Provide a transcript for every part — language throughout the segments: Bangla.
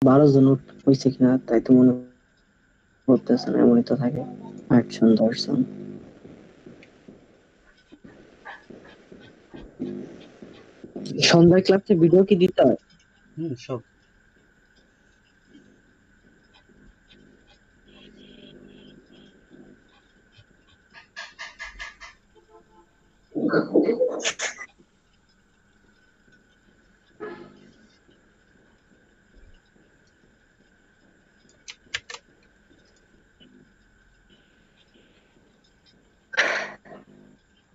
12 জন হয়েছে কিনা তাই তো মনে করতেছে না, এমনই তো থাকে 8 জন 10 জন। সন্ধ্যায় ক্লাসে ভিডিও কি দিতে হয়? সব।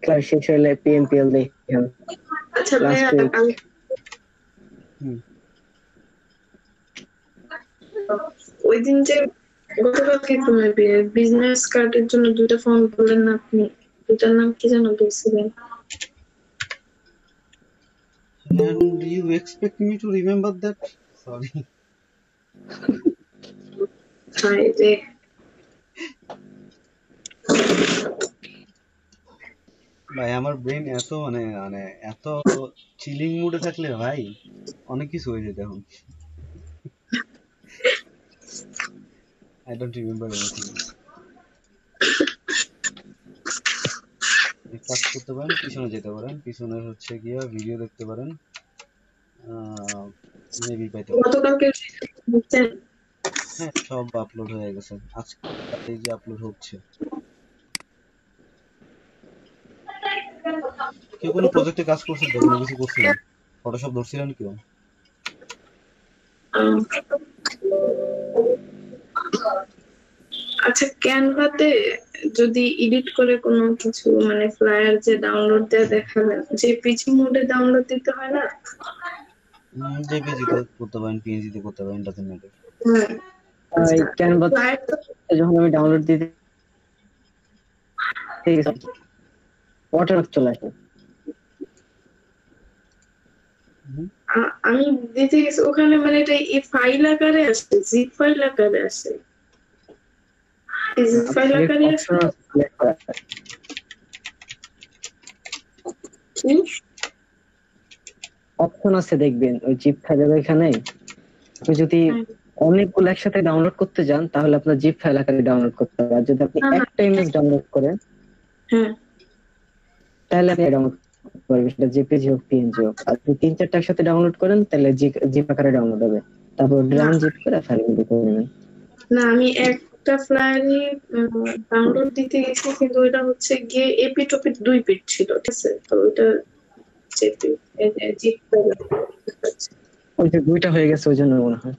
ক্লাস শেষ হলে পিএমপিএল দেখেন। আচ্ছা ভাইয়া, লাস্ট উইক ওই দিন যে গতকালকে তোমার বিজনেস কার্ডের জন্য 2টা ফর্ম বললেন না আপনি, দুটার নাম কি যেন বলছিলেন? And you expect me to remember that? Sorry. হায় রে। ভাই আমার ব্রেন এত মানে মানে এত চিলিং মুডে থাকলে ভাই অনেক কিছু হয়ে যেত এখন। I don't remember anything. কাজ করতে পারেন, পিছনে যেতে পারেন, পিছনে হচ্ছে গিয়া ভিডিও দেখতে পারেন, মেবি পাইতে পারেন। গতকালকে বুঝছেন? হ্যাঁ সব আপলোড হয়ে গেছে, আজকে রাতে যে আপলোড হচ্ছে। কেউ কোনো প্রজেক্টে কাজ করছেন তো, কোনো কিছু করছিলেন, ফটোশপ ধরছিলেন কেউ? আচ্ছা, ক্যানভাতে যদি এডিট করে কোনো কিছু মানে ফ্লায়ার যে ডাউনলোড দেয়া দেখালেন, জেপিজি মোডে ডাউনলোড দিতে হয় না? জেপিজিতে করতে পারেন, পিএনজিতে করতে পারেন, ডাজন্ট ম্যাটার। হ্যাঁ। আচ্ছা, ক্যানভা ফ্লায়ার তো যখন আমি ডাউনলোড দিতে ওয়াটারমার্ক চলে আসে। আমি দিতে গেছি ওখানে, মানে এটা এই ফাইল আকারে আসে, জিপ ফাইল আকারে আসে। জিপ ফাইল আকারে আসে। অপশন আছে দেখবেন ওই জিপ ফাইলের এখানে। আপনি যদি অনেকগুলো একসাথে ডাউনলোড করতে যান তাহলে আপনার জিপ ফাইল আকারে ডাউনলোড করতে হবে, আর যদি আপনি একটা ইমেজ ডাউনলোড করেন তাহলে আপনি ডাউনলোড করতে পারবেন, সেটা জেপিজি হোক পিএনজি হোক। আর যদি 3-4টা একসাথে ডাউনলোড করেন তাহলে জিপ আকারে ডাউনলোড হবে, তারপর ড্রান জিপ করে ফাইল করে নেবেন। না, আমি একটা ফ্লায়ারই ডাউনলোড দিতে গেছি, কিন্তু ওইটা হচ্ছে গিয়ে এপি টপি 2 পিট ছিল, ঠিক আছে? তো ওইটা জেপি জিপ ফাইল। ওই যে 2টা হয়ে গেছে ওই জন্য মনে হয়।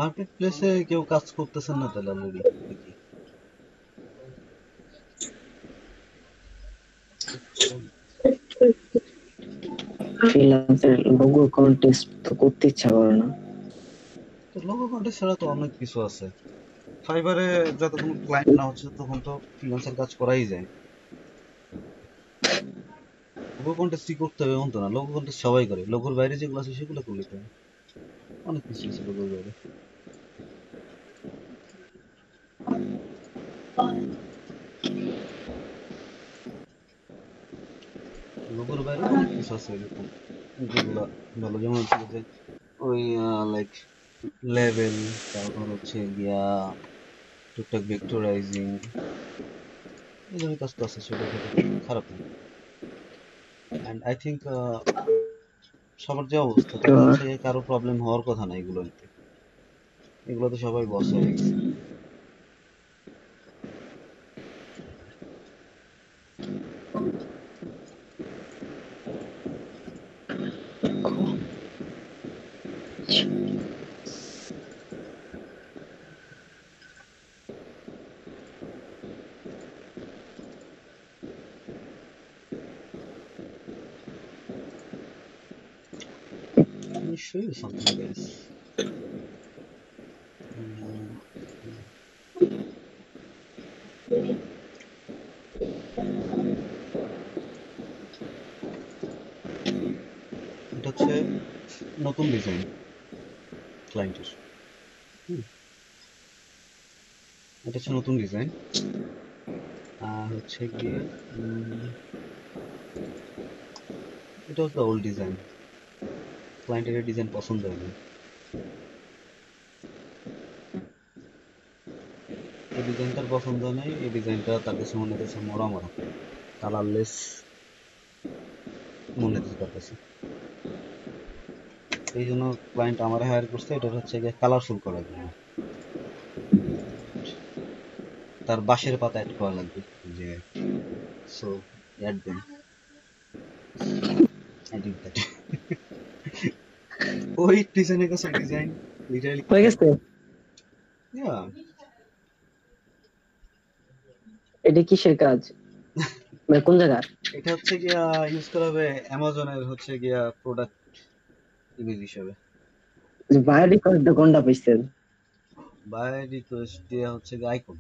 মার্কেট প্লেসে কেউ কাজ করতেছেন না তাহলে অলরেডি নাকি? ফ্রিল্যান্সের লোগো কন্টেস্ট তো করতে ইচ্ছা করে না। তো লোগো কন্টেস্ট ছাড়া তো অনেক কিছু আছে। ফাইবারে যতক্ষণ ক্লায়েন্ট না হচ্ছে তখন তো ফ্রিল্যান্সের কাজ করাই যায়। লোগো কন্টেস্টই করতে হবে এমন তো না, লোগো কন্টেস্ট সবাই করে, লোগোর বাইরে যেগুলো আছে সেগুলো করলে তো অনেক কিছু আছে লোগোর বাইরে। লোগোর বাইরে অনেক কিছু আছে এরকম যেগুলা ভালো, যেমন হচ্ছে যে ওই লাইক লেভেল, তারপর হচ্ছে গিয়া টুকটাক ভেক্টরাইজিং, এই ধরনের কাজ তো আছে, সেটার ক্ষেত্রে খারাপ না। অ্যান্ড আই থিঙ্ক সবার যে অবস্থা তাতে হচ্ছে কারো প্রবলেম হওয়ার কথা না এগুলো নিতে, এগুলোতে সবাই বস হয়ে গেছে। Let me show you something, guys. এটা হচ্ছে নতুন ডিজাইন ক্লায়েন্টের। এটা হচ্ছে নতুন ডিজাইন। আর হচ্ছে গিয়ে এটা হচ্ছে ওল্ড ডিজাইন, ক্লায়েন্টের ডিজাইন পছন্দ হয়নি। এই ডিজাইনটার পছন্দ নেই, এই ডিজাইনটা তার কাছে মনে হচ্ছে মরা মরা, কালারলেস মনে হচ্ছে তার কাছে। এই জন্য ক্লায়েন্ট আমার হায়ার করছে, এটা হচ্ছে গিয়ে কালারফুল করার জন্য। তার বাঁশের পাতা অ্যাড করা লাগবে যে, so add then, I did that. ওই ডিজাইনের কাছে ডিজাইন লিটারালি হয়ে গেছে। ইয়া এটা কিসের কাজ, মানে কোন জায়গা? এটা হচ্ছে গিয়া ইউজ করা হবে অ্যামাজনের হচ্ছে গিয়া প্রোডাক্ট ইমেজ হিসেবে। বায়োডি কোডটা কোনটা পাইছেন? বাই রিকোয়েস্ট দেয়া হচ্ছে গিয়া আইকন,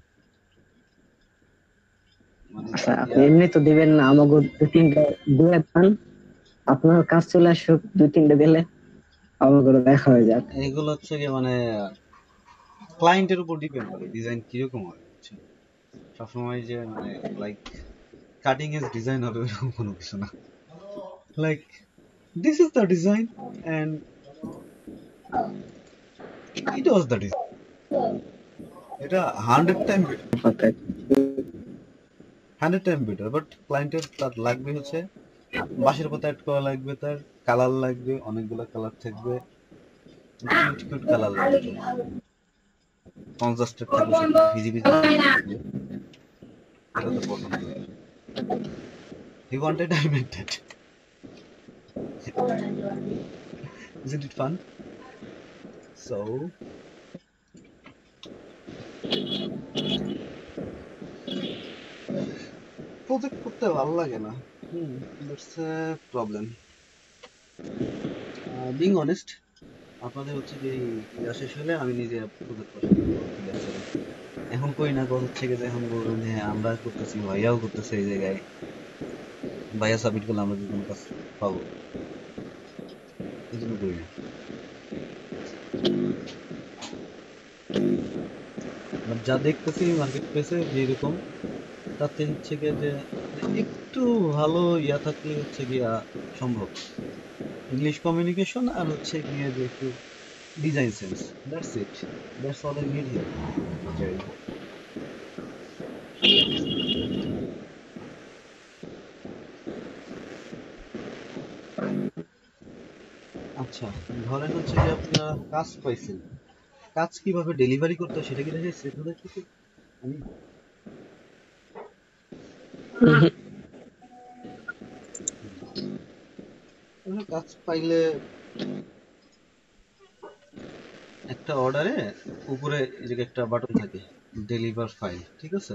মানে আচ্ছা, আপনি ইয়া এমনি তো দিবেন না, আমাকে 2-3টা দিয়ে দেন, আপনার কাজ চলে আসুক, 2-3টা দিলে আমাকে দেখা হয়ে যাক। এগুলো হচ্ছে গিয়ে মানে ক্লায়েন্টের উপর ডিপেন্ড করে ডিজাইন কিরকম হবে, বুঝছেন? সবসময় যে মানে লাইক কাটিং এজ ডিজাইন হবে এরকম কোনো কিছু না। Like this is the design and it was the design. এটা 100 টাইম বেটার, বাট ক্লায়েন্টের তার লাগবে হচ্ছে বাঁশের পাতা অ্যাড করা লাগবে, তার কালার লাগবে, অনেকগুলো কালার থাকবে, কিউট কিউট কালার লাগবে, কনট্রাস্টেড থাকবে, ভিজি ভিজি থাকবে, এটা তো পছন্দ। He wanted, I made that. Isn't it fun? So project করতে ভালো লাগে না, that's a problem. Being honest, আপনাদের হচ্ছে যে ইয়া শেষ হলে আমি নিজে প্রজেক্ট করতে এখন করি না। কথা হচ্ছে যে এখন বলবেন যে হ্যাঁ আমরা করতেছি, ভাইয়াও করতেছে, এই জায়গায় ভাইয়া সাবমিট করলে আমরা কোনো কাজ পাবো, এই জন্য করি না। যা দেখতেছি মার্কেট প্লেসে যেরকম, তাতে হচ্ছে গিয়ে যে একটু ভালো ইয়া থাকলে হচ্ছে গিয়া সম্ভব, ইংলিশ কমিউনিকেশন আর হচ্ছে গিয়ে যে একটু design sense, that's it, that's all I need here. আচ্ছা, ধরেন হচ্ছে যে আপনারা কাজ পাইছেন, কাজ কিভাবে ডেলিভারি করতে হয় সেটা কি দেখেছি আপনাদের কিছু? আমি কাজ পাইলে একটা অর্ডারে উপরে এই যে একটা বাটন থাকে ডেলিভার ফাইল, ঠিক আছে?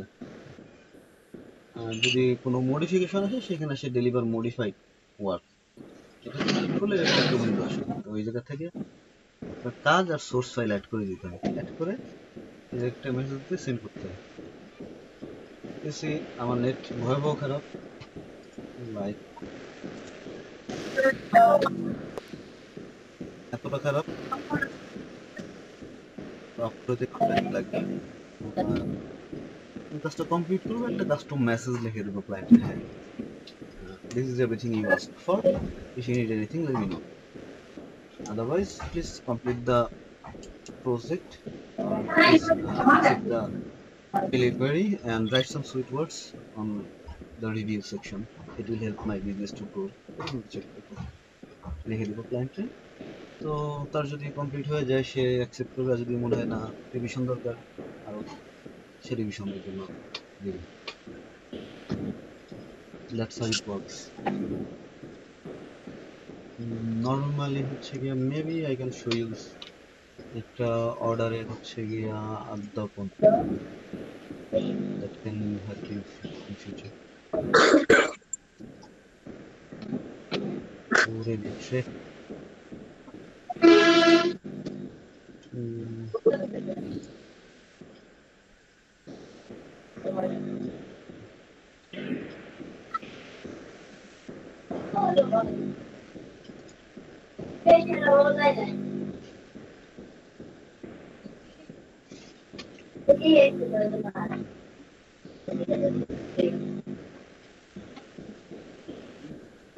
আর যদি কোনো মডিফিকেশন আসে সেখানে সে ডেলিভার মডিফাইড ওয়ার্ক, এটা ক্লিক করলে এরকম একটা উইন্ডো আসে। তো ওই জায়গা থেকে আপনার কাজ আর সোর্স ফাইল অ্যাড করে দিতে হবে, অ্যাড করে এই যে একটা মেসেজ দিয়ে সেন্ড করতে হবে। এসে আমার নেট ভয়াবহ খারাপ, লাইক এতটা খারাপ, আপলোডে টাইম লাগবে। কাজটা কমপ্লিট করবো, একটা কাস্টম মেসেজ লিখে দেবো ক্লায়েন্টে, হ্যাঁ this is everything you asked for, if you need anything let me know, otherwise please complete the project or please accept the delivery and write some sweet words on the review section, it will help my business to grow। লিখে দেবো ক্লায়েন্টে, তো তার যদি কমপ্লিট হয়ে যায় সে অ্যাকসেপ্ট করবে, আর যদি মনে হয় না রিভিশন দরকার আরো, সে রিভিশনের জন্য দেবে। That's how it works. Normally হচ্ছে গিয়া maybe I can show you একটা অর্ডারে হচ্ছে গিয়া আদ্যাপন, that can help you in future. ওরে দেখছে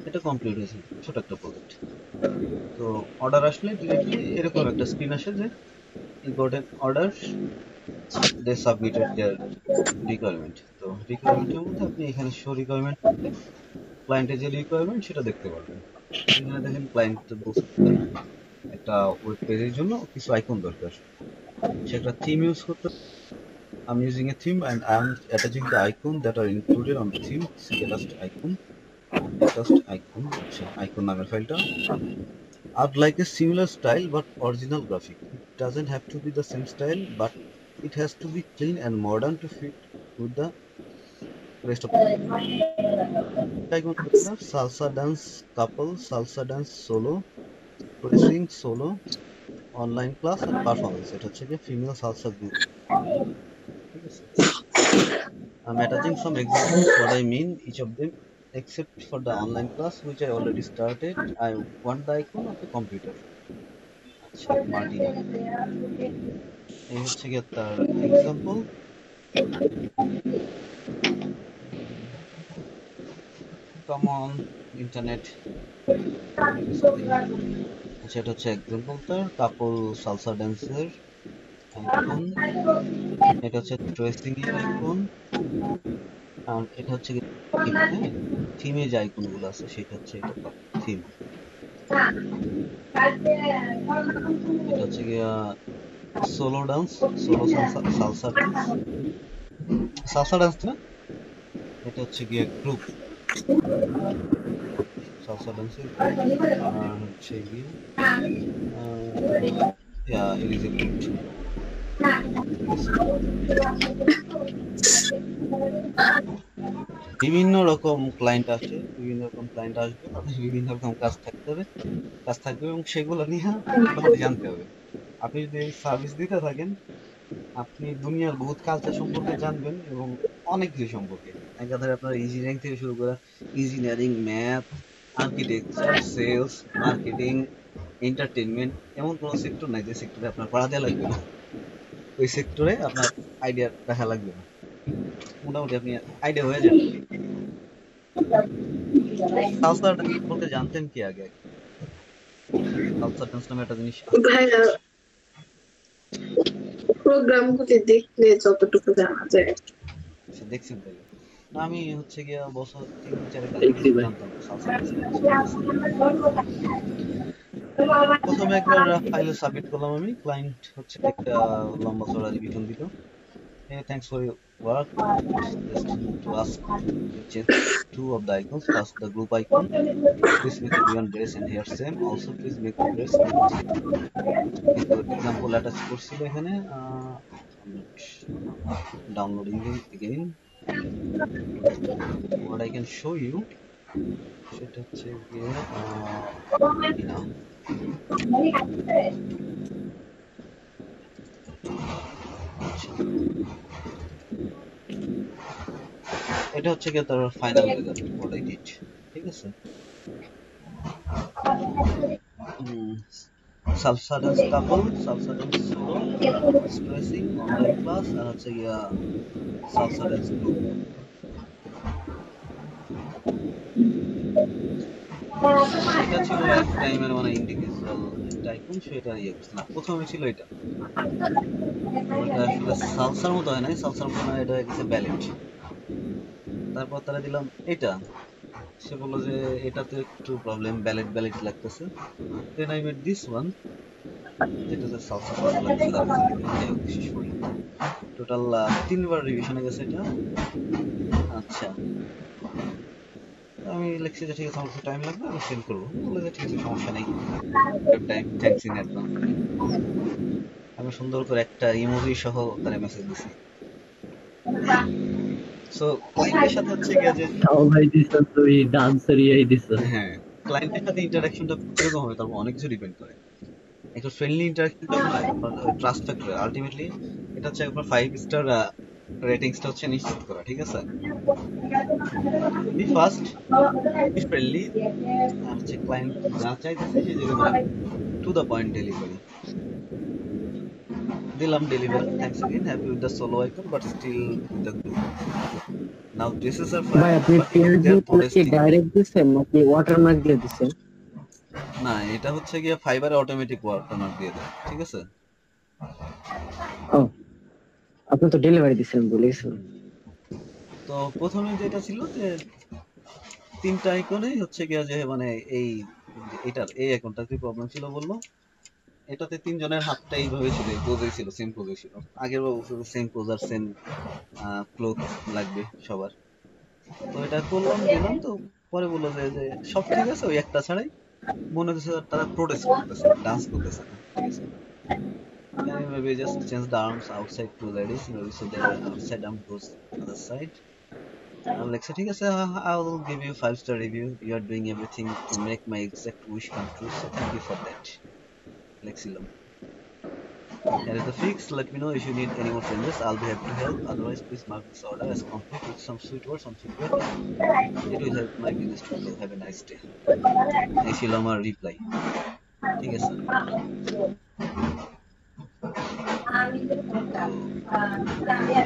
এটা কমপ্লিট হয়েছে, ছোট একটা প্রজেক্ট। তো অর্ডার আসলে ডিরেক্টলি এরকম একটা স্ক্রিন আসে যে important order, they submitted their requirement. তো রিকোয়ারমেন্টের মধ্যে আপনি এখানে শো রিকোয়ারমেন্ট করলে ক্লায়েন্টের যে রিকোয়ারমেন্ট সেটা দেখতে পারবেন। এখানে দেখেন ক্লায়েন্ট বলছে একটা ওয়েব পেজের জন্য কিছু আইকন দরকার, সেটা থিম ইউজ করতে। I'm using a theme and I'm attaching the icon that are included on the theme. See attached icon, icon নামের ফাইলটা। I'd like a similar style but original graphic. It doesn't have to be the same style, but it has to be clean and modern to fit with the rest of the icon. Salsa dance couple, salsa dance solo, racing solo, online class and performance. এটা হচ্ছে কি ফিমেল সালসা গ্রুপ। ঠিক আছে, I'm attaching some examples what I mean each of them except for the online class which I already started. I want the icon of the computer. আচ্ছা, মার্টিন এই হচ্ছে কি তার এক্সাম্পল। Come on internet. আচ্ছা, এটা হচ্ছে এক্সাম্পল তার কাপল সালসা ড্যান্সের আইকন, এটা হচ্ছে ট্রেসিং এর আইকন, আর এটা হচ্ছে থিমে যে আইকন গুলো আছে সেটা হচ্ছে এটা থিম। এটা হচ্ছে গিয়া solo dance, solo salsa dance, salsa dance না, এটা হচ্ছে গিয়া গ্রুপ সালসা ডান্সের। আর হচ্ছে গিয়ে it is a group. বিভিন্ন রকম ক্লায়েন্ট আসে, বিভিন্ন রকম ক্লায়েন্ট আসবে, তাদের বিভিন্ন রকম কাজ থাকবে এবং সেগুলো নিয়ে আপনাকে জানতে হবে। আপনি যদি এই সার্ভিস দিতে থাকেন, আপনি দুনিয়ার বহুত কালচার সম্পর্কে জানবেন এবং অনেক কিছু সম্পর্কে। একাধারে আপনার ইঞ্জিনিয়ারিং থেকে শুরু করে engineering, math, architecture, sales, marketing, entertainment, এমন কোনো সেক্টর নাই যে সেক্টরে আপনার পড়া দেওয়া লাগবে না, ওই সেক্টরে আপনার আইডিয়া দেখা লাগবে না, মোটামুটি আপনি আইডিয়া হয়ে যাবে। সালসা ডান্স বলতে জানতেন কি আগে? সালসা ডান্স নামে একটা জিনিস ভাইয়া প্রোগ্রামগুলি দেখলে যতটুকু জানা যায়। দেখছেন তাহলে? না, আমি হচ্ছে গিয়া বছর 3-4 জানতাম সালসা ডান্স। প্রথমে একবার ফাইল সাবমিট করলাম আমি, ক্লায়েন্ট হচ্ছে একটা লম্বা চড়া রিভিশন দিল। Hey, thanks for your work. Just to ask to change 2 of the icons. First, the group icon. Please make everyone dress and hair same. Also, please make the dress match. Example attach করছিল এখানে। Downloading it again. What I can show you, সেটা হচ্ছে গিয়ে এটা হচ্ছে কি তার final result, what I did। ঠিক আছে, salsa dance couple, salsa dance solo, stressing, online class, আর হচ্ছে গিয়া সালসা ডান্স গ্রুপ। এটা ছিল এক টাইমের মানে ইন্ডিভিজুয়াল একটা আইকন, সেটা ইয়ে করছে না। প্রথমে ছিল এটা আসলে সালসার মতো হয় নাই, সালসার মতো না, এটা হচ্ছে ব্যালেট। তারপর তারা দিলাম এটা, সে বললো যে এটাতে একটু প্রবলেম, ব্যালেট লাগতেছে। Then I made this one, যেটা হচ্ছে সালসা লাগছে, শেষ করি। টোটাল 3বার রিভিশনে গেছে এটা। আচ্ছা, আমি লিখছি যে ঠিক আছে, আমার টাইম লাগবে, আমি সেন্ড করবো। বলে যে ঠিক আছে, সমস্যা নেই, টাইম, থ্যাঙ্কস ইন অ্যাডভান্স। আমি সুন্দর করে একটা ইমোজি সহ তারে মেসেজ দিছি। সো ক্লায়েন্টের সাথে হচ্ছে কি যে ভাই দিছো তুই ডান্সার ইয়াই দিছো। হ্যাঁ, ক্লায়েন্টের সাথে ইন্টারঅ্যাকশনটা কিরকম হবে তারপর অনেক কিছু ডিপেন্ড করে। একটা ফ্রেন্ডলি ইন্টারঅ্যাকশন যখন হয়, ট্রাস্ট ফ্যাক্টর, আলটিমেটলি এটা হচ্ছে একবার 5 স্টার রেটিংসটা হচ্ছে নিশ্চিত করা। ঠিক আছে, বি ফাস্ট, বি ফ্রেন্ডলি, আর হচ্ছে ক্লায়েন্ট যা চাইতেছে সেই জায়গায় টু দ্য পয়েন্ট ডেলিভারি। দিলাম deliver, thanks again, happy with the solo icon but still with the group. Now this is আর ভাই ফাইন আপনি বাট ইফ দে পিএনজি আর কি প্রোটেস্টিং, ডাইরেক্ট দিছেন নাকি ওয়াটারমার্ক দিয়ে দিছেন? না এটা হচ্ছে গিয়ে ফাইবারে অটোমেটিক ওয়াটারমার্ক দিয়ে দেয়, ঠিক আছে। ও, আপনি তো ডেলিভারি দিছেন বলেছেন। তো প্রথমে যেটা ছিল যে তিনটা আইকনেই হচ্ছে গিয়ে যে মানে এই এটার এই আইকনটাতে প্রবলেম ছিল বললো, এটাতে তিনজনের হাতটা এইভাবে ছিল, এই পোজেই ছিল, সেম পোজে ছিল। আগের বার শুধু সেম পোজ আর সেম ক্লোথ লাগবে সবার। তো এটা করলাম দিলাম, তো পরে বললো যে সব ঠিক আছে, ওই একটা ছাড়াই মনে হচ্ছে তারা প্রোটেস্ট করতেছে, ডান্স করতেছে না, ঠিক আছে। Can you maybe just change the arms outside to ladies, maybe so the outside arm goes other side. Alexa, ঠিক আছে, I will give you 5-star review. You are doing everything to make my exact wish come true, so thank you for that. Lexilam. Here is the fix. Let me know if you need any more changes. I'll be happy to help. Otherwise, please mark this order as complete with some sweet words on feedback. It will help my business to grow. Have a nice day. এই ছিল আমার রিপ্লাই, ঠিক আছে।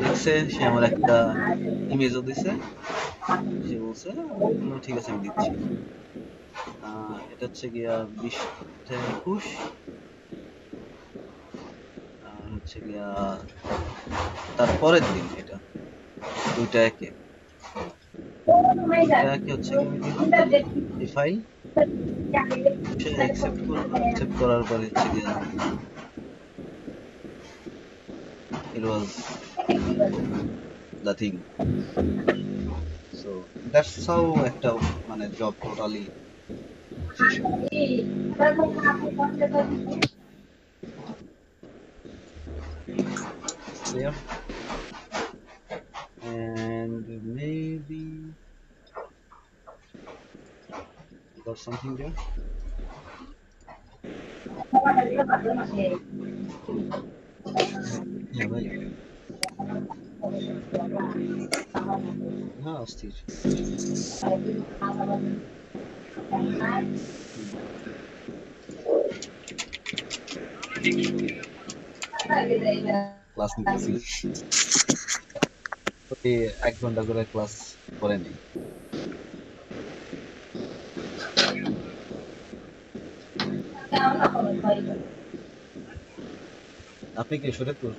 লিখছে, সে আমার একটা ইমেজও দিছে, সে বলছে ঠিক আছে আমি দিচ্ছি। এটা হচ্ছে গিয়া 20-21, হচ্ছে গিয়া তারপরের দিন, এটা দুইটা একে হচ্ছে এই ফাইল সে অ্যাকসেপ্ট করলো, অ্যাকসেপ্ট করার পরে হচ্ছে গিয়া it was the thing. So that's how একটা মানে জব টোটালি শেষ হয়। Clear? And maybe got something there. হ্যাঁ ভাই, হ্যাঁ অস্থির। ক্লাস নিতেছি, 1 ঘন্টা করে ক্লাস করে নেই। আপনি কি শরীয়তপুর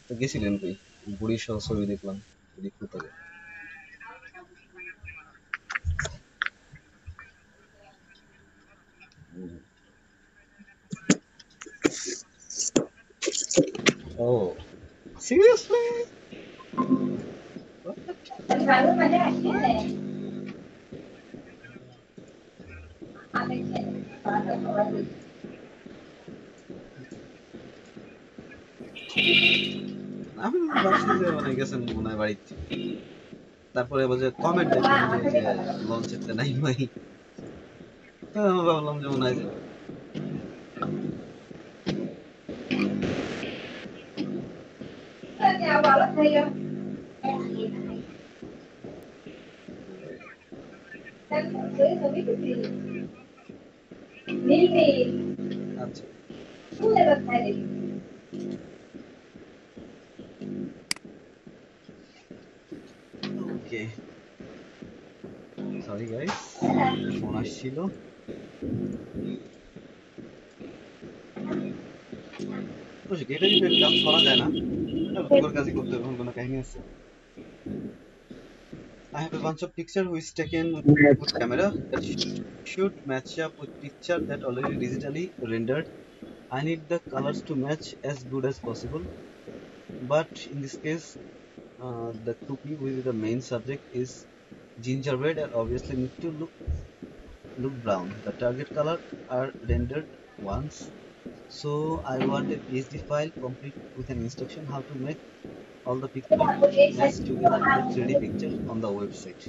তো গেছিলেন কই? বুড়ির সহ ছবি দেখলাম কোথায়। Oh, seriously? আমি ভাবছি যে মানে গেছেন মনে হয় বাড়িতে, তারপরে আবার যে কমেন্ট দেখলাম যে লঞ্চেতে নাই ভাই, তো আমি ভাবলাম যে মনে হয় যে আচ্ছা। ওকে, সরি গাইস, ফোন আসছিল। এটা যদি কাজ করা যায় না, এটা ভুল কাজই করতে হবে, কোনো কাহিনী আছে। I have a bunch of pictures which taken with camera that should match up with picture that already digitally rendered. I need the colors to match as good as possible, but in this case the cookie with the main subject is gingerbread and obviously need to look brown. The target color are rendered once, so I want a PSD file complete with an instruction how to make all the pictures match together in a 3D picture on the website.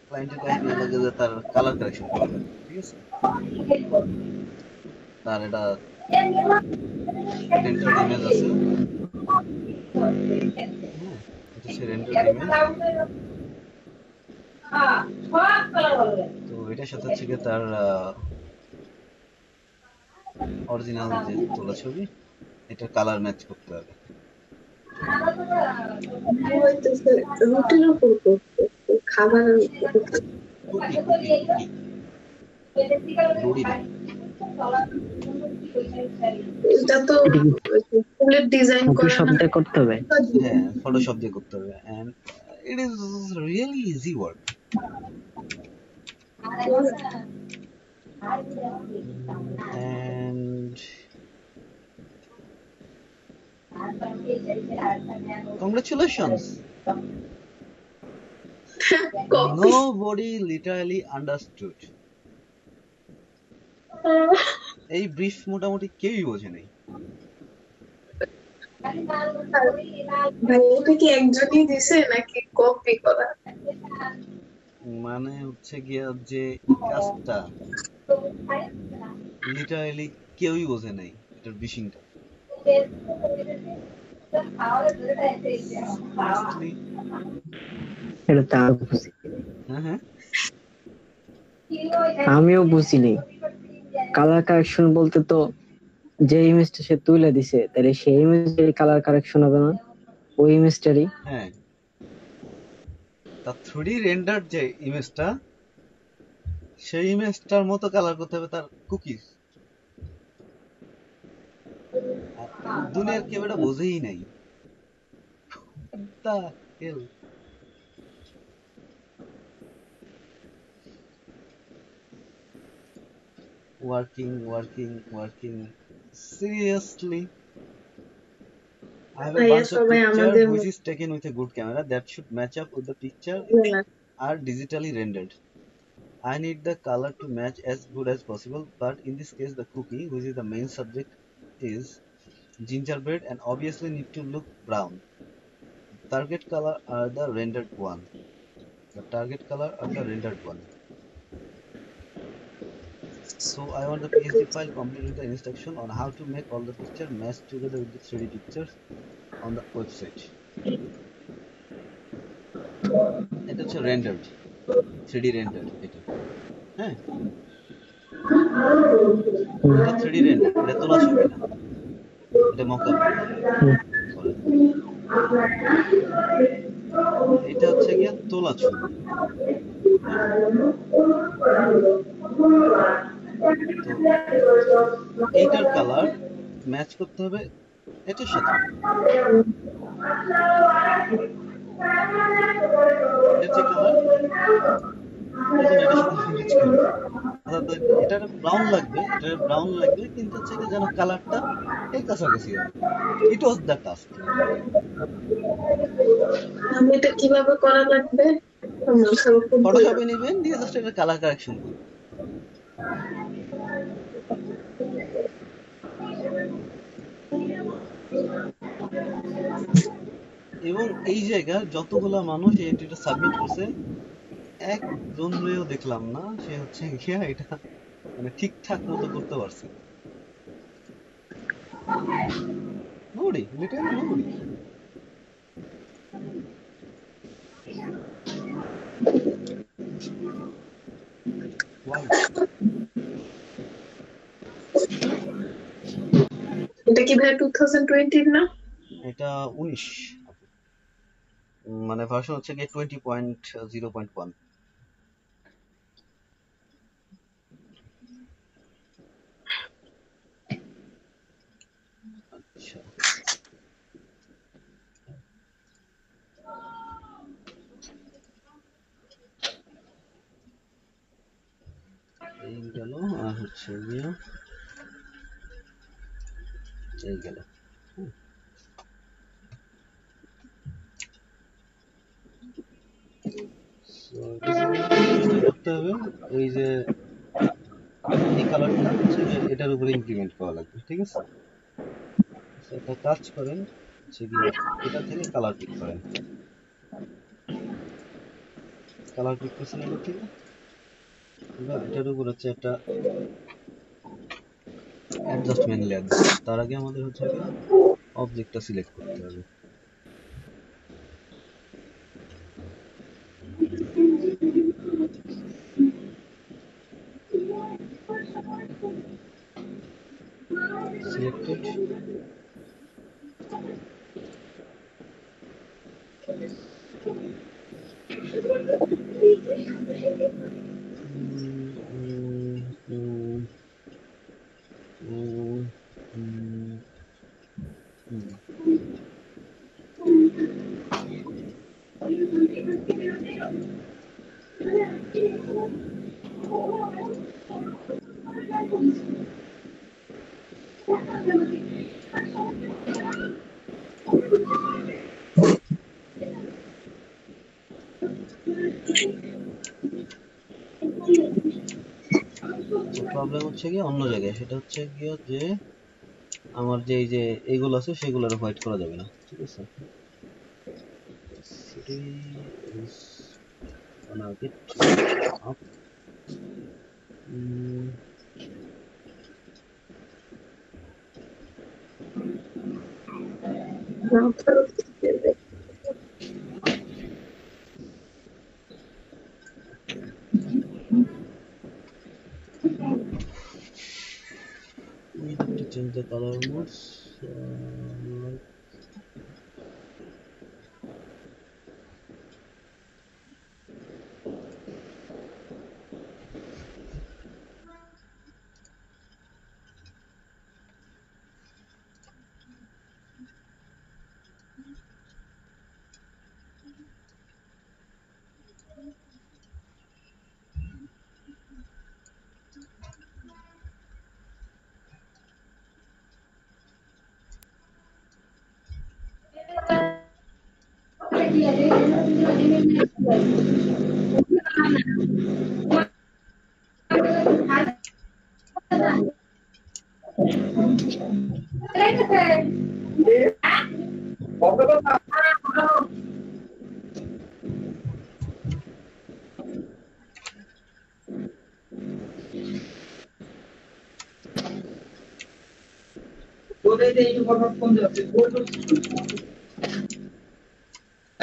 ক্লায়েন্টের কাহিনী লাগে যে তার কালার কারেকশন করবে, ঠিক আছে। তার এটা রেন্ডার্ড ইমেজ আছে, হ্যাঁ এটা সে রেন্ডার্ড ইমেজ, তো এটার সাথে হচ্ছে গিয়ে তার অরিজিনাল যে তোলা ছবি, এটা কালার ম্যাচ করতে হবে। হইতেছে রুটির উপর করতে, খাবারের উপর। কুকি কুকি কুকি রুটি না। So, এটা তো এটা কি ফুলের ডিজাইন করা ফটোশপ না। দিয়ে করতে হবে? হ্যাঁ, ফটোশপ দিয়ে করতে হবে, and it is really easy work. And congratulations, copy. nobody literally understood. এই ব্রিফ মোটামুটি কেউই বোঝে নাই। ভাই এটা কি একজনই দিছে নাকি কপি করা? মানে হচ্ছে গিয়া যে কাজটা লিটারালি কেউই বোঝে নাই এটার বিশিংটা। Honestly, এটা তো আমি বুঝি, হ্যাঁ হ্যাঁ, আমিও বুঝিনি। কালার কারেকশন বলতে তো যে ইমেজটা সে তুলে দিছে তাহলে সেই ইমেজের কালার কারেকশন হবে না? ওই ইমেজটারই। হ্যাঁ, তার 3D রেন্ডার যে ইমেজটা, সেই ইমেজটার মতো কালার করতে হবে তার কুকিজ। আর দুনিয়ার কেউ এটা বোঝেই নাই। What the hell? Working. Seriously? I have a ভাইয়া bunch of সবাই picture আমাদের which is taken with a good camera that should match up with the picture are digitally rendered. I need the color to match as good as possible, but in this case the cookie, which is the main subject, is gingerbread and obviously need to look brown. Target color are the rendered one. So I want the PSD file complete with the instruction on how to make all the picture match together with the 3D pictures on the website. এটা হচ্ছে rendered, 3D rendered এটা। হ্যাঁ, এটা 3D rendered, এটা তোলা ছবি না, এটা মকআপ। এটা হচ্ছে গিয়া তোলা ছবি। তো এইটার কালার ম্যাচ করতে হবে এটার সাথে। এটার যে কালার এটার সাথে ম্যাচ করবে। অর্থাৎ এটার ব্রাউন লাগবে, কিন্তু হচ্ছে এটা যেন কালারটা এর কাছাকাছি হবে। ইট ওয়াজ দ্য টাস্ক। আমি এটা কিভাবে করা লাগবে? ফটোশপে নেবেন, দিয়ে জাস্ট এটা কালার কারেকশন করবেন। এবং এই জায়গার যতগুলা মানুষ এই এন্ট্রিটা সাবমিট করছে, একজন রয়েও দেখলাম না সে হচ্ছে গিয়া এটা মানে ঠিকঠাক মতো করতে পারছে। Nobody, literally nobody. Why? এটা কি ভাই 2020 না? এটা 19, মানে ভার্সন হচ্ছে গিয়ে 20.0.1। আচ্ছা, এই গেল, আর হচ্ছে গিয়ে এই গেল। So basically করতে হবে এই যে এই কালারটা হচ্ছে এটার উপরে ইমপ্লিমেন্ট করা লাগবে, ঠিক আছে? একটা কাজ করেন, হচ্ছে গিয়ে এটা থেকে কালার পিক করেন। কালার পিক করছেন এটা থেকে, এবার এটার উপর হচ্ছে একটা অ্যাডজাস্টমেন্ট লেয়ার দিচ্ছি। তার আগে আমাদের হচ্ছে গিয়ে অবজেক্টটা সিলেক্ট করতে হবে। প্রবলেম হচ্ছে গিয়ে অন্য জায়গায়, সেটা হচ্ছে গিয়ে যে আমার যে এই যে এইগুলো আছে সেগুলোর হোয়াইট করা যাবে না, ঠিক আছে? City is gonna get up. Um, router we need to change the color modes.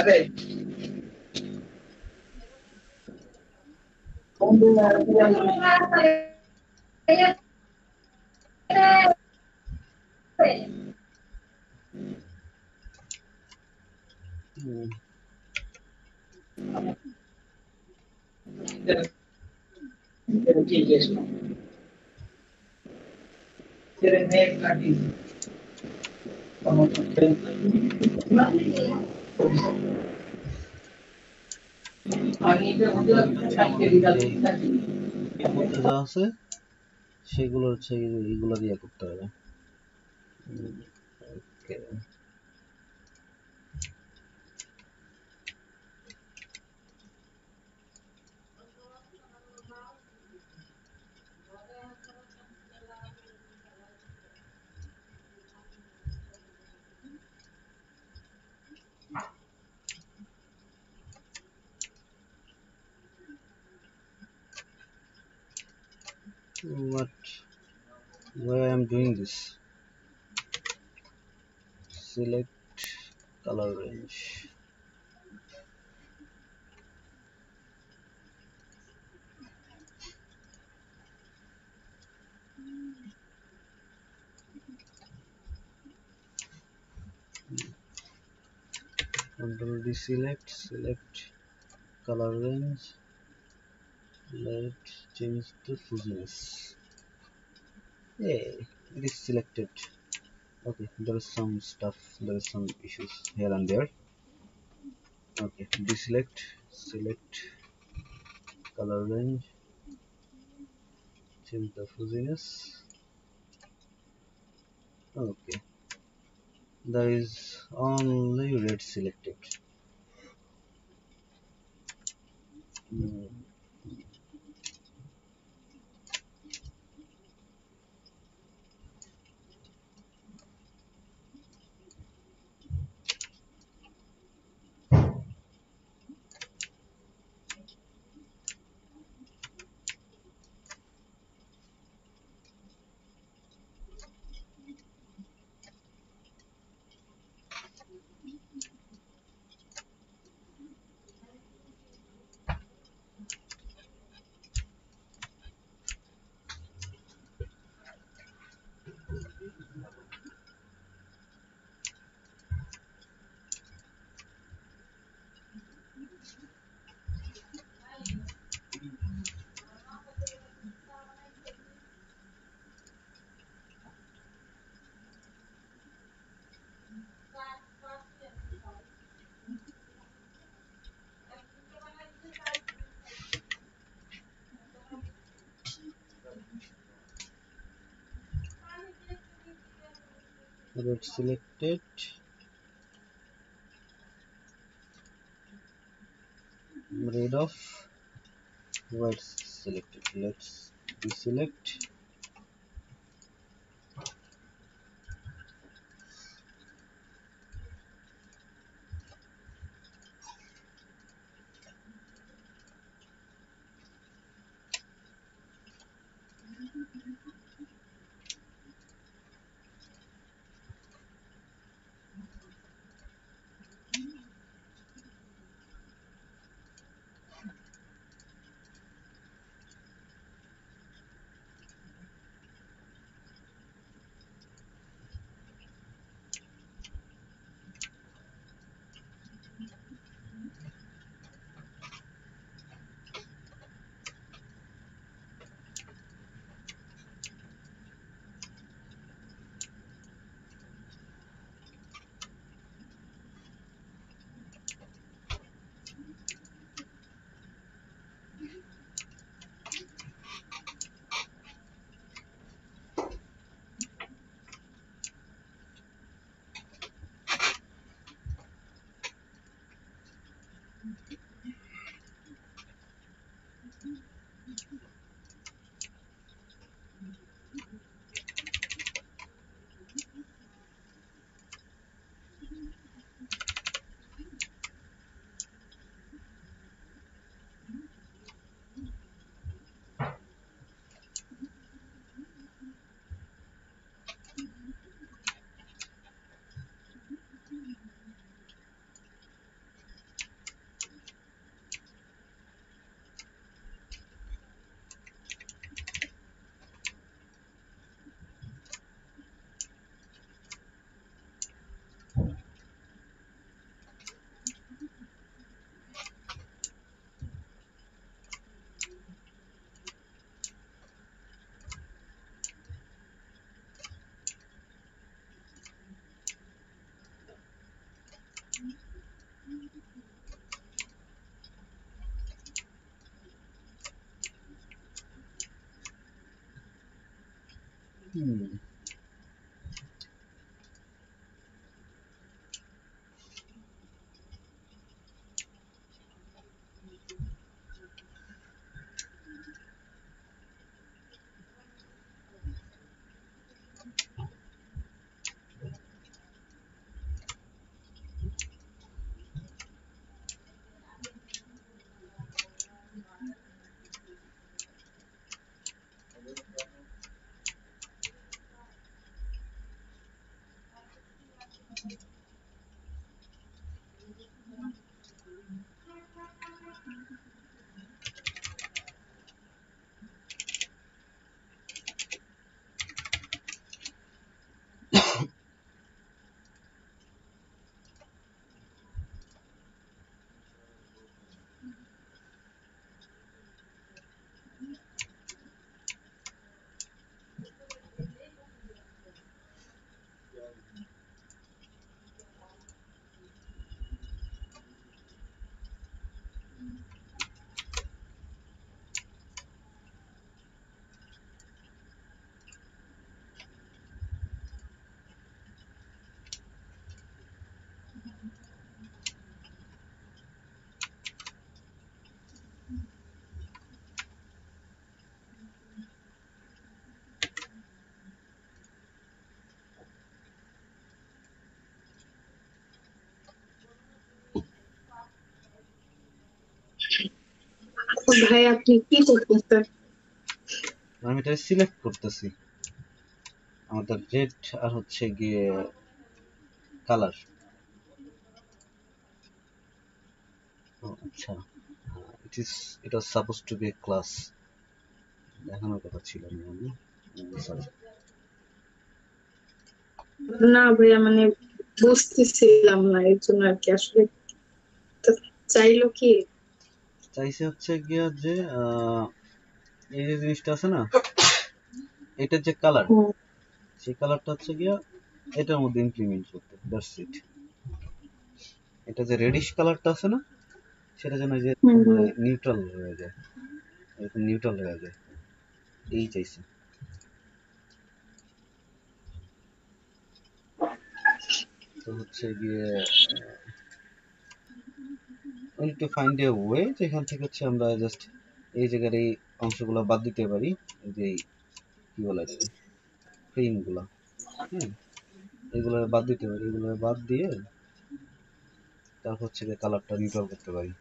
Like mm, এটা হচ্ছে আমাদের যে এর মধ্যে যা আছে সেগুলো হচ্ছে এইগুলো দিয়ে করতে হবে। ওকে, what, why I'm doing this? Select color range. Control deselect, select color range. Let's change the fuzziness. Hey, it is selected. Okay, there is some stuff, there is some issues here and there. Okay, deselect, select color range, change the fuzziness. Okay, there is only red selected. Hmm. Red selected, red off, white selected. Let's deselect, হুম তো ভাই আপনি কি করতেছেন? আমি এটা সিলেক্ট করতেছি আমাদের রেড আর হচ্ছে গিয়ে কালার। আচ্ছা it was supposed to be a class দেখানোর কথা ছিল না সরি না ভাইয়া মানে বুঝতেছিলাম না এর জন্য আর কি আসলে তো চাইলো কি? চাইছে হচ্ছে গিয়া যে এই যে জিনিসটা আছে না এটার যে কালার হুম সেই কালারটা হচ্ছে গিয়া এটার মধ্যে ইমপ্লিমেন্ট করতে দ্যাটস ইট। এটা যে রেডিশ কালারটা আছে না সেটা যেন যে হুম মানে হুম। নিউট্রাল হয়ে যায়, এরকম নিউট্রাল হয়ে যায় এই চাইছে। তো হচ্ছে গিয়ে we need to find a way যেখান থেকে হচ্ছে আমরা জাস্ট এই জায়গার এই অংশগুলো বাদ দিতে পারি, এই যে কি বলে এটাকে ফ্রেম গুলা, হ্যাঁ এগুলো বাদ দিতে পারি, এগুলো বাদ দিয়ে তারপর হচ্ছে গিয়ে কালারটা নিউট্রাল করতে পারি।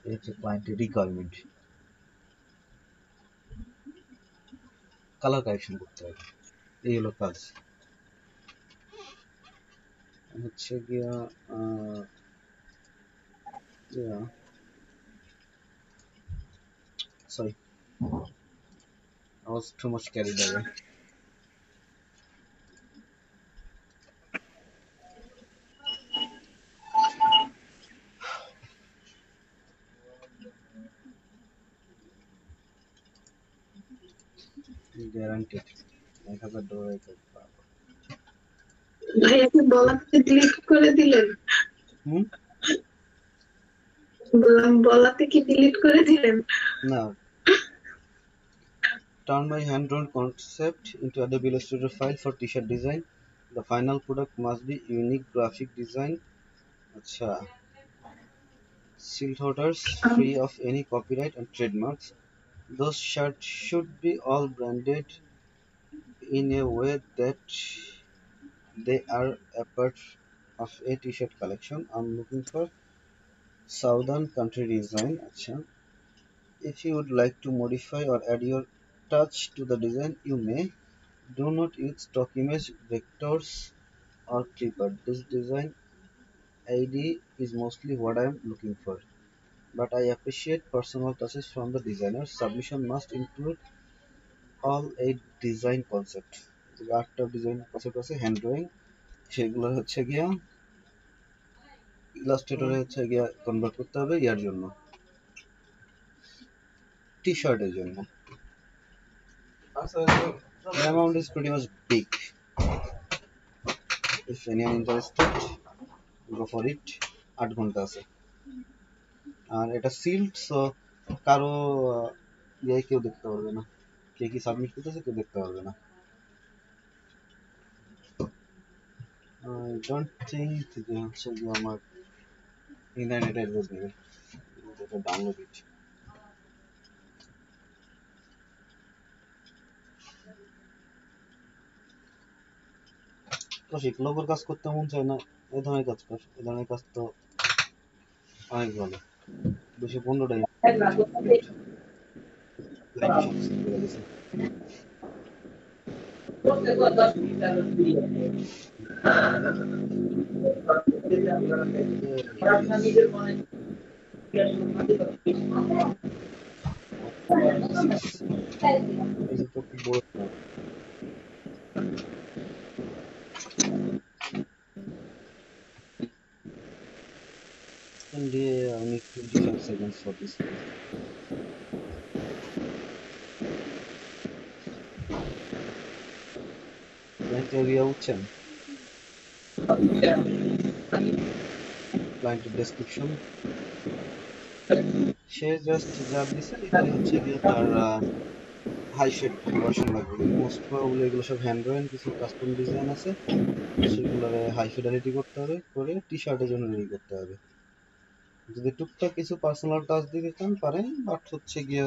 এই হচ্ছে ক্লায়েন্টের রিকোয়ারমেন্ট, কালার কারেকশন করতে হবে, এই হলো কাজ। হচ্ছে গিয়া sorry I was too much carried away. Guaranteed $1000 পাবো। ভাই আপনি বলাতে ডিলিট করে দিলেন? হুম বললাম বলাতে কি ডিলিট করে দিলেন? না, turn my hand-drawn concept into Adobe Illustrator file for t-shirt design. The final product must be unique graphic design. আচ্ছা, seal holders free of any copyright and trademarks. Those shirts should be all branded in a way that they are a part of a t-shirt collection. I'm looking for Southern country design. আচ্ছা, if you would like to modify or add your touch to the design, you may. Do not use stock image, vectors, or clipart. This design ID is mostly what I am looking for, but I appreciate personal touches from the designer. Submission must include all 8 design concept. যে 8টা ডিজাইন কনসেপ্ট আছে হ্যান্ড ড্রয়িং, সেগুলো হচ্ছে গিয়া ইলাস্ট্রেটরে হচ্ছে গিয়া কনভার্ট করতে হবে ইয়ার জন্য, টি শার্টের জন্য। The amount is pretty much big. If anyone interested, go for it. 8 ঘন্টা আছে আর এটা সিল্ড, সো কারো ইয়ে কেউ দেখতে পারবে না। কে কি সাবমিট করতেছে কেউ দেখতে পারবে না। আই ডোন্ট থিংক যে হচ্ছে যে আমার ইন্টারনেট অ্যাড্রেস নেবে, এটা ডাউনলোড ইট। তো লোগোর কাজ করতে মন চায় না, এই ধরনের কাজ কর, এই ধরনের কাজ তো অনেক ভালো। 215টাই এই যে তো খুব বড় and I need 25 seconds for this. Client area বুঝছেন, client description সে জাস্ট যা দিছে এটাই হচ্ছে গিয়ে তার হাই শেড ভার্সন লাগবে। মোস্ট প্রবাবলি এগুলো সব হ্যান্ড ড্রয়িং, কিছু কাস্টম ডিজাইন আছে, সেগুলোরে হাই ফিডালিটি করতে হবে, করে টি শার্টের জন্য রেডি করতে হবে। যদি টুকটাক কিছু পার্সোনাল টাচ দিতে চান পারেন, বাট হচ্ছে গিয়ে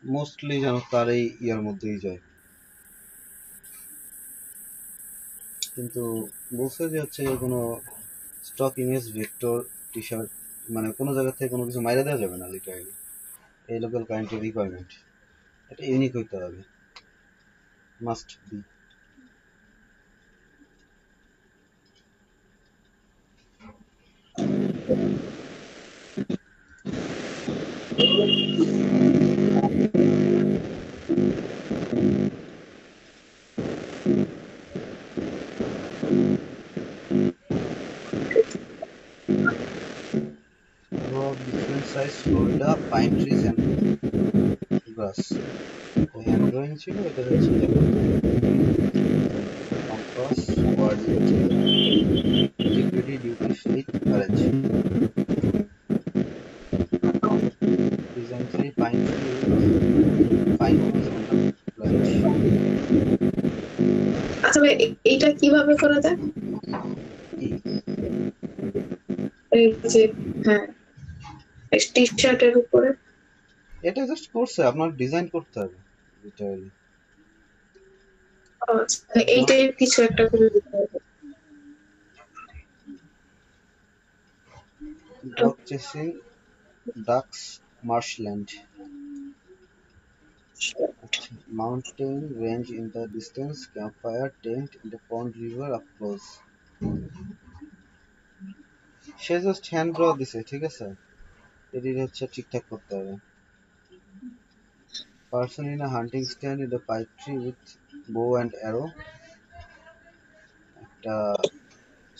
মোস্টলি যেন তার এই ইয়ার মধ্যেই যায়। কিন্তু বলছে যে হচ্ছে কোনো stock image vector T shirt মানে কোনো জায়গা থেকে কোনো কিছু মাইরা দেওয়া যাবে না লিটারালি। এই লোকাল ক্লায়েন্টের রিকোয়ারমেন্ট, এটা ইউনিক হইতে হবে, must be. Different size Florida pine trees and grass. Hand drawing ছিল, এটা হচ্ছে কম্পাস কোঅর্ডিনেট লিকুইডি duty fleet arrange design 3 pine tree pine trees on the branch. আচ্ছা ভাই, এইটা কিভাবে করা যায়? এই যে হ্যাঁ টি শার্টের উপরে এটা জাস্ট করছে, আপনার ডিজাইন করতে হবে লিটারালি। এইটাই কিছু একটা করে দিতে হবে। Dog chasing ducks marshland. Mountain range in the distance, campfire tent in the pond river up close. Say just hand draw দিছে, ঠিক আছে, এটির হচ্ছে ঠিকঠাক করতে হবে। Person in a hunting stand in the pine tree with bow and arrow. একটা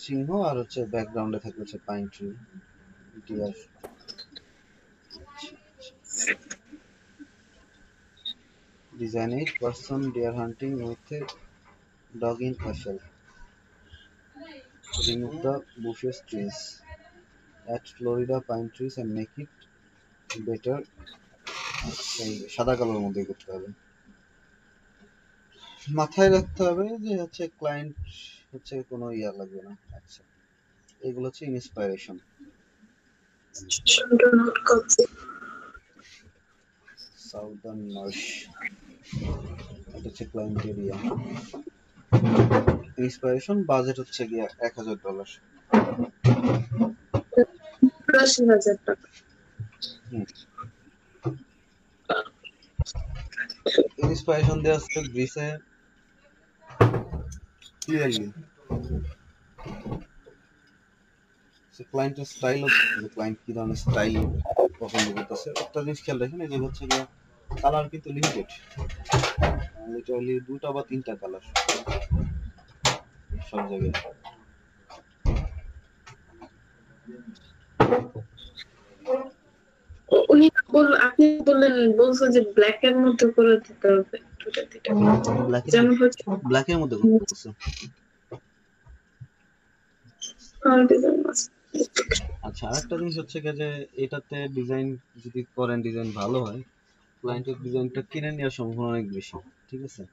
সিংহ আর হচ্ছে ব্যাকগ্রাউন্ডে থাকবে হচ্ছে pine tree, deer. Design 8 person deer hunting with a dog in castle. Remove the bushes trees. Add Florida pine trees and make it better. সাদা কালোর মধ্যে করতে হবে। মাথায় রাখতে হবে যে হচ্ছে ক্লায়েন্ট হচ্ছে কোনো ইয়া লাগবে না। আচ্ছা, এগুলো হচ্ছে ইন্সপাইরেশন। সাউদার্ন মার্শ, এটা হচ্ছে ক্লায়েন্ট এরিয়া। ইন্সপাইরেশন বাজেট হচ্ছে গিয়ে $1000। ইন্সপাইরেশন দেওয়া আছে গ্রিসে ক্লিয়ারলি। ক্লায়েন্টের স্টাইল হচ্ছে ক্লায়েন্ট কি ধরনের স্টাইল পছন্দ করতেছে। একটা জিনিস খেয়াল রাখেন, এই যে হচ্ছে গিয়ে কালার কিন্তু লিমিটেড, লিটারালি 2টা বা 3টা কালার সব জায়গায়। উনি আপনি বলছো যে ব্ল্যাক এর মধ্যে করে দিতে হবে, যেমন হচ্ছে ব্ল্যাকের মধ্যে করতেছে। আচ্ছা, আরেকটা জিনিস হচ্ছে যে এটাতে ডিজাইন যদি করেন, ডিজাইন ভালো হয়, ক্লায়েন্টের ডিজাইনটা কিনে নেওয়ার সম্ভাবনা অনেক বেশি, ঠিক আছে,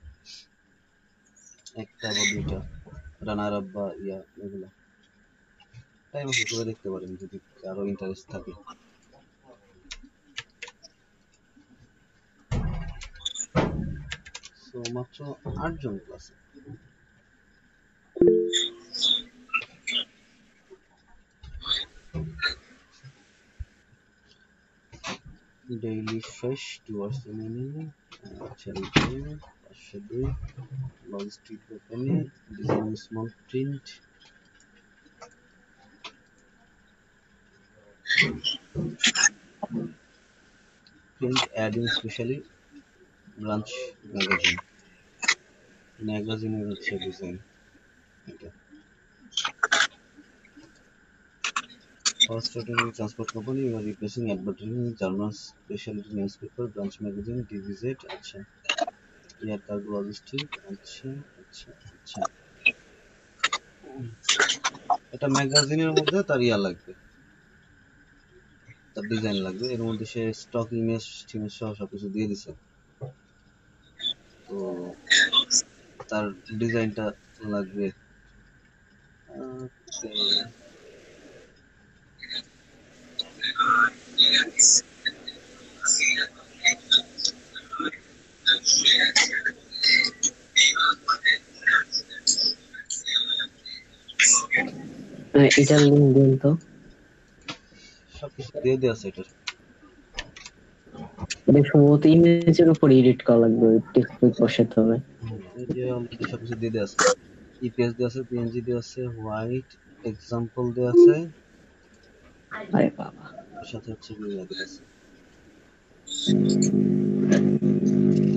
একটা বা দুইটা রানার আপ বা এগুলো টাইম আছে করে দেখতে পারেন যদি কারো ইন্টারেস্ট থাকে। সো মাত্র 8 জন ক্লাসে। Daily fresh towards the menu, cherry pin, 502, logistic company, design small print, adding specially branch magazine হচ্ছে ডিজাইন এটা। First transport company, you are replacing advertising journals, specialty newspaper, branch magazine, DVZ, আচ্ছা, এয়ার কার্গো লজিস্টিক, আচ্ছা আচ্ছা আচ্ছা। এটা ম্যাগাজিনের মধ্যে তার লাগবে, তার ডিজাইন লাগবে, এর মধ্যে সে স্টক ইমেজ টিমেজ সহ সবকিছু দিয়ে দিছে, তো তার ডিজাইনটা লাগবে। এটার লিঙ্ক দিন তো। সবকিছু দিয়ে দেওয়া আছে এটার। এটা সম্ভবত ইমেজের উপর এডিট করা লাগবে, টেক্সট বসাতে হবে। এই যে অলরেডি সবকিছু দিয়ে দেওয়া আছে, ইপিএস দেওয়া আছে, পিএনজি দেওয়া আছে, হোয়াইট এক্সাম্পল দেওয়া আছে, আরে বাবা, এর সাথে হচ্ছে কি আছে,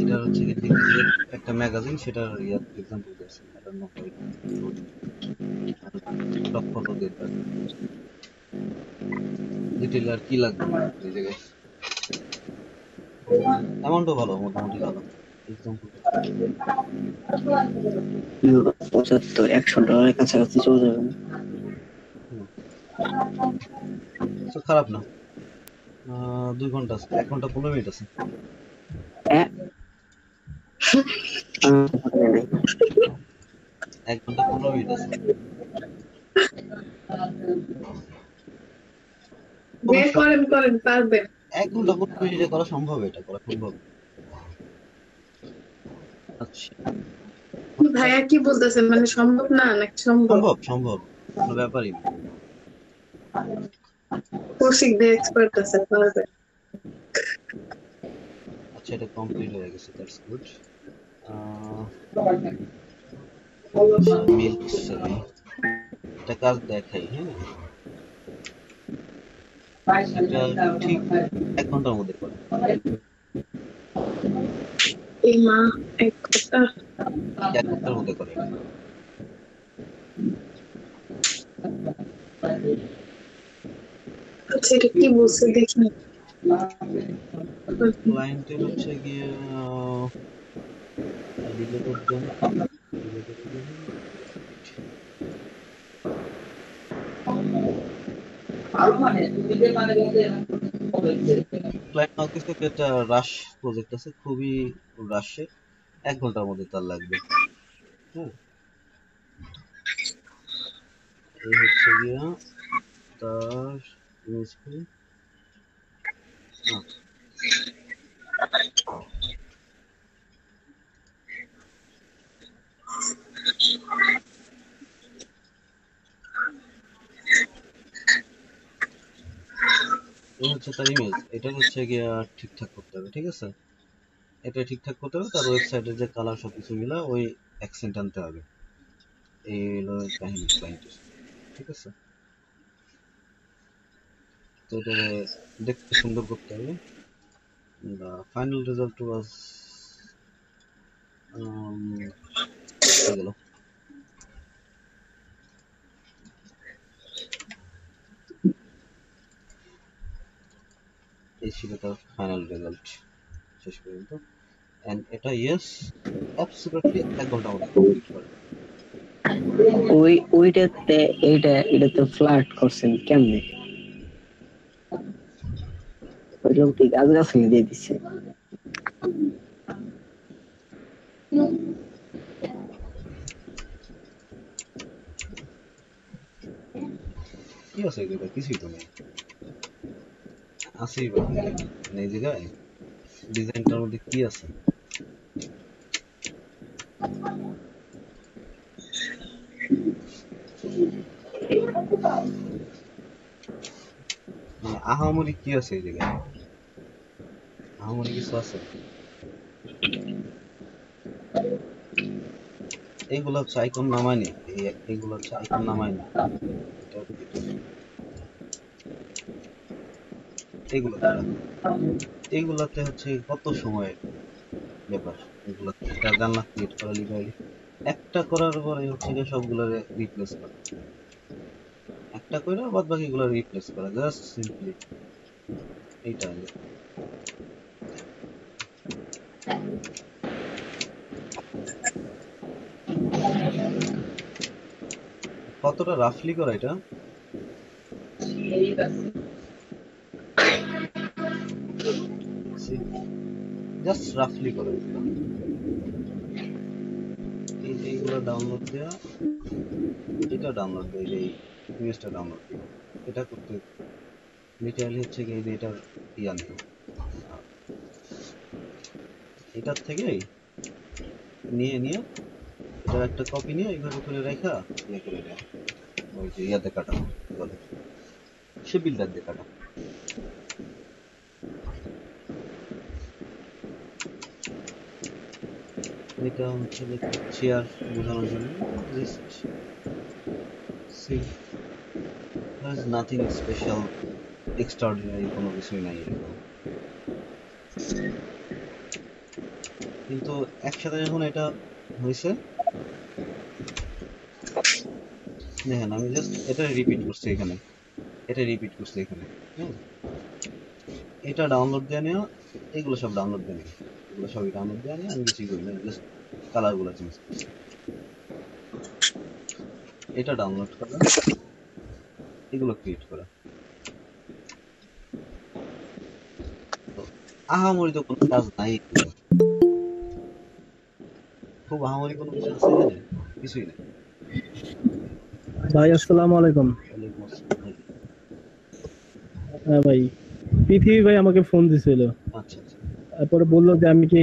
এটা হচ্ছে কি ডিভিজের একটা ম্যাগাজিন, সেটার এক্সাম্পল দেওয়া আছে, এটা নকল স্টক ফটো দিয়ে দেওয়া আছে, ডিটেইল আর কি লাগবে এই জায়গায়। অ্যামাউন্টও ভালো, মোটামুটি ভালো এক্সাম্পল। $75-100 কাছাকাছি চলে যাবে। খারাপ না। 2 ঘন্টা আছে, 1 ঘন্টা 15 মিনিট আছে। 1 ঘন্টা 15 মিনিট আছে। করেন পারবেন। 1 ঘন্টা 15 মিনিটে করা সম্ভব, এটা করা সম্ভব। আচ্ছা ভাইয়া কি বলতেছেন, মানে সম্ভব না নাকি সম্ভব? সম্ভব, কোনো ব্যাপারই না। কোর্সিং দে এক্সপার্ট আছে, পারবে। আচ্ছা এটা কমপ্লিট হয়ে গেছে, দ্যাটস গুড। মিল্ক সেলিং এটা কাজ দেখাই, হ্যাঁ এটা ঠিক 1 ঘন্টার মধ্যে করে। এই মা 1 ঘন্টা 1 ঘন্টার মধ্যে করে। আচ্ছা এটা কি বলছে দেখি। ক্লায়েন্টের হচ্ছে গিয়ে রিলেটেড দেন, ক্লায়েন্ট অফিসে একটা রাশ প্রজেক্ট আছে, খুবই রাশে, 1 ঘন্টার মধ্যে তার লাগবে। হ্যাঁ এই হচ্ছে গিয়া তার ইউএসপি। এই হচ্ছে তার ইমেজ, এটা হচ্ছে গিয়া ঠিকঠাক করতে হবে, ঠিক আছে, এটা ঠিকঠাক করতে হবে। তার ওয়েবসাইটের যে কালার সবকিছু মিলা ওই অ্যাকসেন্ট আনতে হবে, এই হলো কাহিনী ক্লায়েন্টের, ঠিক আছে। তো এটা দেখতে সুন্দর করতে হবে। The final result was গেল এই ছিল তার ফাইনাল রেজাল্ট শেষ পর্যন্ত। এন্ড এটা ইয়েস অ্যাবসলিউটলি 1 ঘন্টার মধ্যে কমপ্লিট করে। এটাতে ফ্ল্যাট করছেন কেমনে? ওই লোকটি গাছ দিয়ে দিচ্ছে। কি আছে এটা? কিছুই তো নেই। আছেই বা কি? মানে এই জায়গায় ডিজাইনটার মধ্যে কি আছে? মানে আহামরি কি আছে এই জায়গায়? আহামরি কিছু আছে? এইগুলো হচ্ছে আইকন নামায়নি, এইগুলো হচ্ছে আইকন নামায়নি। এইগুলো এইগুলাতে হচ্ছে কত সময় ব্যাপার। এগুলো একটা জানলা ক্রিয়েট করা লিগালি একটা করার পরে হচ্ছে যে সবগুলোরে রিপ্লেস করা, একটা করে বাদ বাকিগুলো রিপ্লেস করা, জাস্ট সিম্পলি এইটা। কতটা রাফলি করা এটা? জাস্ট রাফলি করা। এইগুলো ডাউনলোড দেওয়া, এটা ডাউনলোড দেয়, এই ইমেজটা ডাউনলোড দেয়, এটা করতে লিটারালি হচ্ছে কি এটার ইয়া নেই। এটার থেকে নিয়ে নিয়ে এটার একটা কপি নিয়ে এইভাবে করে রেখা ইয়ে করে দেয়, ওই যে ইয়াতে কাটা বলে সে বিল্ডার দিয়ে কাটা। এটা হচ্ছে চেয়ার বোঝানোর জন্য, নাথিং স্পেশাল এক্সট্রাঅর্ডিনারি, কোনো কিছুই নাই এরকম। কিন্তু একসাথে যখন এটা হয়েছে দেখেন, আমি জাস্ট এটা রিপিট করছি এখানে, এটা রিপিট করছি এখানে, হ্যাঁ। এটা ডাউনলোড দিয়ে নেওয়া, এগুলো সব ডাউনলোড দিয়ে নেওয়া, এগুলো সবই ডাউনলোড দিয়ে নেওয়া, আমি কিছুই করি না, জাস্ট কালারগুলো চেঞ্জ করছি। এটা ডাউনলোড করা, এগুলো ক্রিয়েট করা, আহামরি তো কোনো কাজ নাই, খুব আহামরি কোনো কিছু আছে এখানে? কিছুই নেই। ভাই আসসালামু আলাইকুম। ওয়ালাইকুম আসসালাম। হ্যাঁ ভাই, পৃথিবী ভাই আমাকে ফোন দিছিল, আচ্ছা আচ্ছা, তারপরে বললো যে আমি কি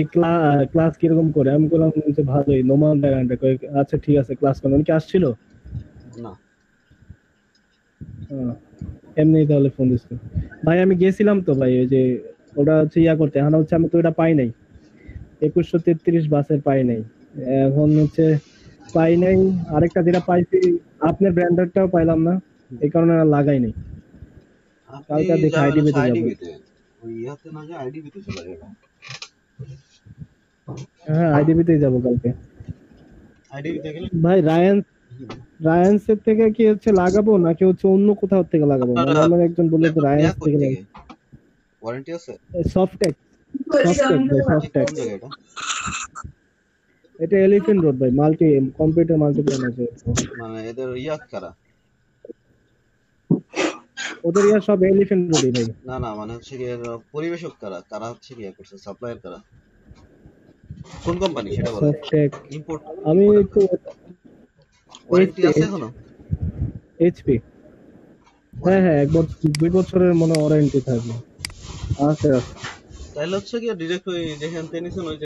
ক্লাস কিরকম করে, আমি বললাম যে ভালোই, নোমান ব্যারান্ডা। আচ্ছা ঠিক আছে, ক্লাস করেন। উনি কি আসছিল? না এমনি তাহলে ফোন দিছিল। ভাই আমি গেছিলাম তো ভাই, ওই যে ওটা হচ্ছে ইয়া করতে, এখন হচ্ছে আমি তো এটা পাই নাই, 2133 বাসের পাই নাই। এখন হচ্ছে পাই নাই, আরেকটা যেটা পাইছি আপনার ব্র্যান্ডারটাও পাইলাম না, এই কারণে আর লাগাই নাই। কালকে দেখে আইডিবিতে যাবো। ওই ইয়াতে না যায়, আইডিবিতে চলে যাবে। হ্যাঁ আইডিবিতেই যাবো কালকে। আইডিবিতে গেলে ভাই রায়ান্সের থেকে কি হচ্ছে লাগাবো, নাকি হচ্ছে অন্য কোথাও থেকে লাগাবো? মানে আমার একজন বললো যে রায়ান্স থেকে লাগাবো। ওয়ারেন্টি আছে? সফটেক কোন জায়গায় এটা? এটা এলিফ্যান্ট রোড ভাই, কম্পিউটার মাল্টিপ্ল্যান আছে। মানে এদের ইয়া কারা? ওদের ইয়া সব এলিফ্যান্ট রোডই ভাই। না না, মানে হচ্ছে কি এর পরিবেশক কারা, কারা হচ্ছে কি ইয়া করছে, সাপ্লায়ার কারা, কোন কোম্পানি সেটা বলো। সফটেক ইম্পোর্ট আমি একটু ওয়ারেন্টি আছে এখনো? এইচপি। হ্যাঁ 2 বছরের মনে ওয়ারেন্টি থাকবে। আছে। তাহলে হচ্ছে কি ডিরেক্ট ওই যেখান থেকে নিছেন ওই